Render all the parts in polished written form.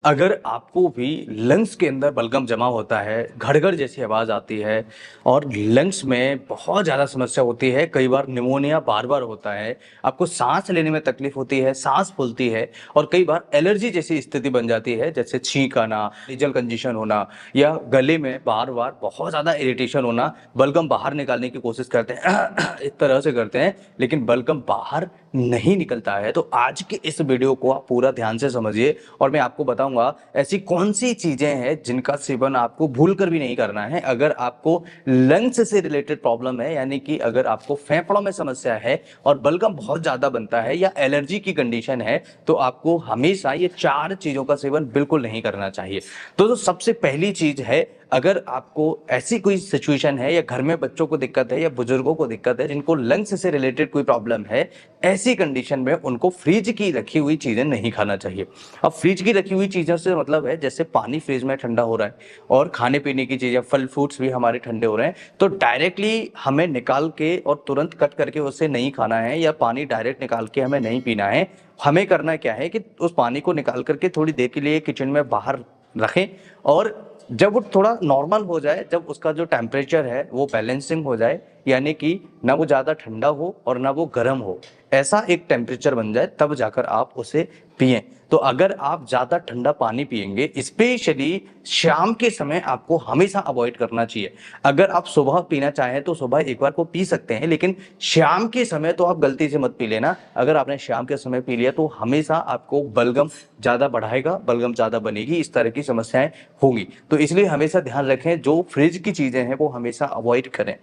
अगर आपको भी लंग्स के अंदर बलगम जमा होता है, घड़-घड़ जैसी आवाज़ आती है और लंग्स में बहुत ज़्यादा समस्या होती है, कई बार निमोनिया बार-बार होता है, आपको साँस लेने में तकलीफ़ होती है, साँस फूलती है और कई बार एलर्जी जैसी स्थिति बन जाती है, जैसे छींक आना, नेज़ल कंजेशन होना या गले में बार-बार बहुत ज़्यादा इरिटेशन होना, बलगम बाहर निकालने की कोशिश करते हैं इस तरह से करते हैं, लेकिन बलगम बाहर नहीं निकलता है। तो आज की इस वीडियो को आप पूरा ध्यान से समझिए और मैं आपको बताऊँगा ऐसी कौन-सी चीज़ें हैं जिनका सेवन आपको भूल कर भी नहीं करना है। अगर आपको लंग्स से रिलेटेड प्रॉब्लम है, यानी कि अगर आपको फेफड़ों में समस्या है और बलगम बहुत ज़्यादा बनता है या एलर्जी की कंडीशन है, तो आपको हमेशा ये 4 चीज़ों का सेवन बिल्कुल नहीं करना चाहिए। तो सबसे पहली चीज़ है, अगर आपको ऐसी कोई सिचुएशन है या घर में बच्चों को दिक्कत है या बुजुर्गों को दिक्कत है जिनको लंग्स से रिलेटेड कोई प्रॉब्लम है, ऐसी कंडीशन में उनको फ्रिज की रखी हुई चीज़ें नहीं खाना चाहिए। अब फ्रिज की रखी हुई चीज़ों से मतलब है, जैसे पानी फ्रिज में ठंडा हो रहा है और खाने-पीने की चीज़ें, फल फ्रूट्स भी हमारे ठंडे हो रहे हैं, तो डायरेक्टली हमें निकाल के और तुरंत कट करके उसे नहीं खाना है या पानी डायरेक्ट निकाल के हमें नहीं पीना है। हमें करना क्या है कि उस पानी को निकाल कर के थोड़ी देर के लिए किचन में बाहर रखें और जब वो थोड़ा नॉर्मल हो जाए, जब उसका जो टेम्परेचर है वो बैलेंसिंग हो जाए, यानी कि ना वो ज़्यादा ठंडा हो और ना वो गर्म हो, ऐसा एक टेम्परेचर बन जाए, तब जाकर आप उसे पिएँ। तो अगर आप ज़्यादा ठंडा पानी पिएँगे, स्पेशली शाम के समय आपको हमेशा अवॉइड करना चाहिए। अगर आप सुबह पीना चाहें तो सुबह एक बार को पी सकते हैं, लेकिन शाम के समय तो आप गलती से मत पी लेना। अगर आपने शाम के समय पी लिया तो हमेशा आपको बलगम ज़्यादा बढ़ाएगा, बलगम ज़्यादा बनेगी, इस तरह की समस्याएँ होंगी। तो इसलिए हमेशा ध्यान रखें, जो फ्रिज की चीज़ें हैं वो हमेशा अवॉइड करें।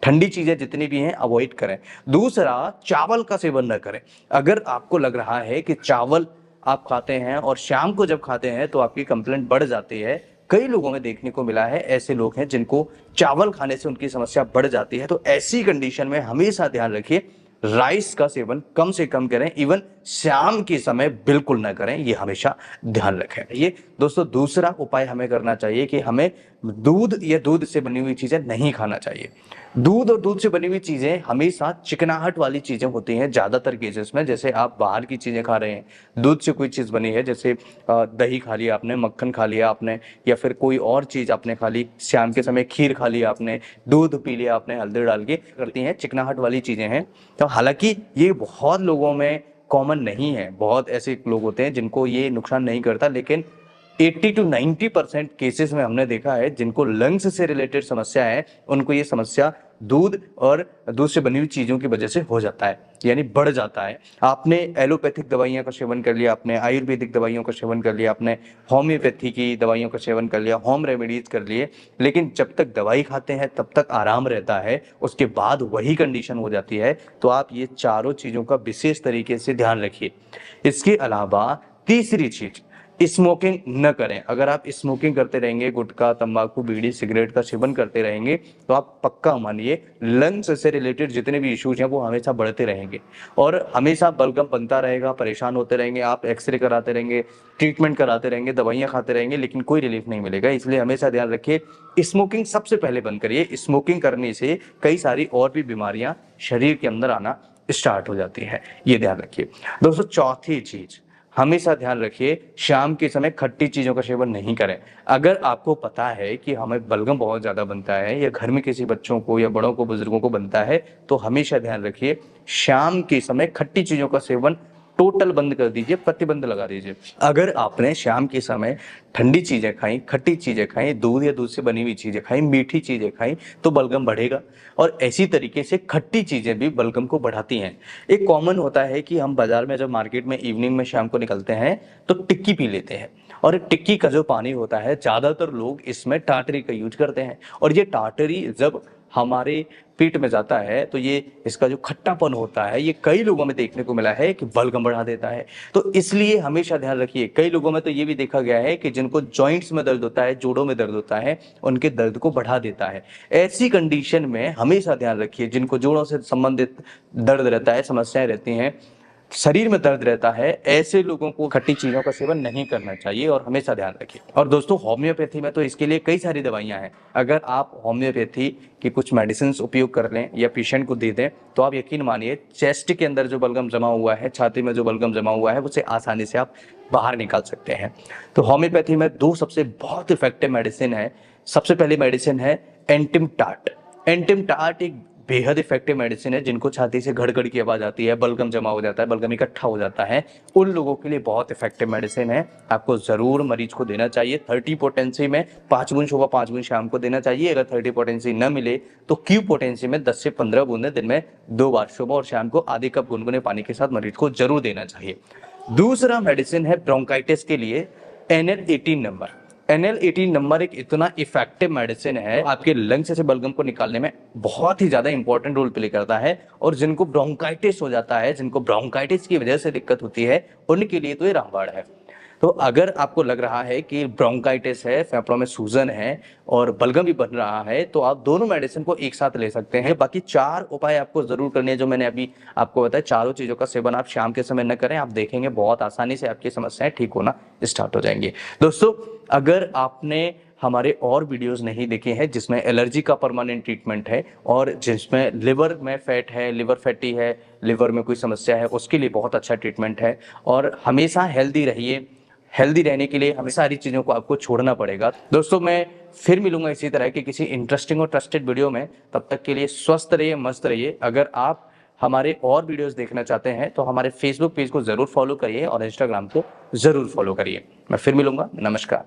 ठंडी चीज़ें जितनी भी हैं अवॉइड करें। दूसरा, चावल का सेवन न करें। अगर आपको लग रहा है कि चावल आप खाते हैं और शाम को जब खाते हैं तो आपकी कंप्लेंट बढ़ जाती है, कई लोगों में देखने को मिला है, ऐसे लोग हैं जिनको चावल खाने से उनकी समस्या बढ़ जाती है। तो ऐसी कंडीशन में हमेशा ध्यान रखिए, राइस का सेवन कम से कम करें, इवन शाम के समय बिल्कुल ना करें, ये हमेशा ध्यान रखें। ये दोस्तों दूसरा उपाय हमें करना चाहिए कि हमें दूध या दूध से बनी हुई चीज़ें नहीं खाना चाहिए। दूध और दूध से बनी हुई चीज़ें हमेशा चिकनाहट वाली चीज़ें होती हैं ज़्यादातर केसेस में। जैसे आप बाहर की चीज़ें खा रहे हैं, दूध से कोई चीज़ बनी है, जैसे दही खा लिया आपने, मक्खन खा लिया आपने या फिर कोई और चीज़ आपने खा ली, शाम के समय खीर खा लिया आपने, दूध पी लिया आपने हल्दी डाल के, करती हैं चिकनाहट वाली चीज़ें हैं। तो हालाँकि ये बहुत लोगों में कॉमन नहीं है, बहुत ऐसे लोग होते हैं जिनको ये नुकसान नहीं करता, लेकिन 80 टू 90% केसेस में हमने देखा है जिनको लंग्स से रिलेटेड समस्या है, उनको ये समस्या दूध और दूध से बनी हुई चीज़ों की वजह से हो जाता है, यानी बढ़ जाता है। आपने एलोपैथिक दवाइयाँ का सेवन कर लिया, आपने आयुर्वेदिक दवाइयों का सेवन कर लिया, आपने होम्योपैथी की दवाइयों का सेवन कर लिया, होम रेमेडीज़ कर लिए, लेकिन जब तक दवाई खाते हैं तब तक आराम रहता है, उसके बाद वही कंडीशन हो जाती है। तो आप ये चारों चीज़ों का विशेष तरीके से ध्यान रखिए। इसके अलावा तीसरी चीज़, स्मोकिंग न करें। अगर आप स्मोकिंग करते रहेंगे, गुटखा, तंबाकू, बीड़ी, सिगरेट का सेवन करते रहेंगे, तो आप पक्का मानिए लंग्स से रिलेटेड जितने भी इश्यूज हैं वो हमेशा बढ़ते रहेंगे और हमेशा बलगम बनता रहेगा, परेशान होते रहेंगे, आप एक्सरे कराते रहेंगे, ट्रीटमेंट कराते रहेंगे, दवाइयाँ खाते रहेंगे, लेकिन कोई रिलीफ नहीं मिलेगा। इसलिए हमेशा ध्यान रखिए, स्मोकिंग सबसे पहले बंद करिए। स्मोकिंग करने से कई सारी और भी बीमारियां शरीर के अंदर आना स्टार्ट हो जाती है, ये ध्यान रखिए। दोस्तों चौथी चीज, हमेशा ध्यान रखिए, शाम के समय खट्टी चीज़ों का सेवन नहीं करें। अगर आपको पता है कि हमें बलगम बहुत ज़्यादा बनता है या घर में किसी बच्चों को या बड़ों को, बुजुर्गों को बनता है, तो हमेशा ध्यान रखिए, शाम के समय खट्टी चीज़ों का सेवन टोटल बंद कर दीजिए, प्रतिबंध लगा दीजिए। अगर आपने शाम के समय ठंडी चीज़ें खाई, खट्टी चीज़ें खाई, दूध या दूध से बनी हुई चीज़ें खाई, मीठी चीज़ें खाई, तो बलगम बढ़ेगा और इसी तरीके से खट्टी चीज़ें भी बलगम को बढ़ाती हैं। एक कॉमन होता है कि हम बाजार में जब मार्केट में इवनिंग में शाम को निकलते हैं तो टिक्की पी लेते हैं और टिक्की का जो पानी होता है, ज़्यादातर लोग इसमें टाटरी का यूज करते हैं और ये टाटरी जब हमारे पेट में जाता है तो ये इसका जो खट्टापन होता है, ये कई लोगों में देखने को मिला है कि बलगम बढ़ा देता है। तो इसलिए हमेशा ध्यान रखिए, कई लोगों में तो ये भी देखा गया है कि जिनको जॉइंट्स में दर्द होता है, जोड़ों में दर्द होता है, उनके दर्द को बढ़ा देता है। ऐसी कंडीशन में हमेशा ध्यान रखिए, जिनको जोड़ों से संबंधित दर्द रहता है, समस्याएं रहती हैं, शरीर में दर्द रहता है, ऐसे लोगों को खट्टी चीज़ों का सेवन नहीं करना चाहिए और हमेशा ध्यान रखिए। और दोस्तों होम्योपैथी में तो इसके लिए कई सारी दवाइयाँ हैं। अगर आप होम्योपैथी की कुछ मेडिसिन उपयोग कर लें या पेशेंट को दे दें, तो आप यकीन मानिए चेस्ट के अंदर जो बलगम जमा हुआ है, छाती में जो बलगम जमा हुआ है, उसे आसानी से आप बाहर निकाल सकते हैं। तो होम्योपैथी में दो सबसे बहुत इफेक्टिव मेडिसिन है। सबसे पहली मेडिसिन है एंटिम टार्ट। एंटिम टार्ट एक बेहद इफेक्टिव मेडिसिन है। जिनको छाती से घड़ घड़ की आवाज आती है, बलगम जमा हो जाता है, बलगम इकट्ठा हो जाता है, उन लोगों के लिए बहुत इफेक्टिव मेडिसिन है। आपको जरूर मरीज को देना चाहिए। 30 पोटेंसी में 5 बूंद सुबह 5 बूंद शाम को देना चाहिए। अगर 30 पोटेंसी न मिले तो क्यू पोटेंसी में 10 से 15 बूंदें दिन में 2 बार सुबह और शाम को आधे कप गुनगुने पानी के साथ मरीज को जरूर देना चाहिए। दूसरा मेडिसिन है ब्रोंकाइटिस के लिए NL18 नंबर। NL18 नंबर एक इतना इफेक्टिव मेडिसिन है, आपके लंग्स से बलगम को निकालने में बहुत ही ज्यादा इंपॉर्टेंट रोल प्ले करता है। और जिनको ब्रोंकाइटिस हो जाता है, जिनको ब्रोंकाइटिस की वजह से दिक्कत होती है, उनके लिए तो ये रामबाण है। तो अगर आपको लग रहा है कि ब्रोंकाइटिस है, फेफड़ों में सूजन है और बलगम भी बन रहा है, तो आप दोनों मेडिसिन को एक साथ ले सकते हैं। बाकी 4 उपाय आपको जरूर करने हैं जो मैंने अभी आपको बताया। चारों चीजों का सेवन आप शाम के समय न करें, आप देखेंगे बहुत आसानी से आपकी समस्याएं ठीक होना स्टार्ट हो जाएंगी। दोस्तों, अगर आपने हमारे और वीडियोस नहीं देखे हैं जिसमें एलर्जी का परमानेंट ट्रीटमेंट है और जिसमें लिवर में फैट है, लिवर फैटी है, लिवर में कोई समस्या है, उसके लिए बहुत अच्छा ट्रीटमेंट है। और हमेशा हेल्दी रहिए। हेल्दी रहने के लिए हमें सारी चीज़ों को आपको छोड़ना पड़ेगा। दोस्तों, मैं फिर मिलूंगा इसी तरह के किसी इंटरेस्टिंग और ट्रस्टेड वीडियो में। तब तक के लिए स्वस्थ रहिए, मस्त रहिए। अगर आप हमारे और वीडियोस देखना चाहते हैं तो हमारे फेसबुक पेज को जरूर फॉलो करिए और इंस्टाग्राम को जरूर फॉलो करिए। मैं फिर मिलूंगा। नमस्कार।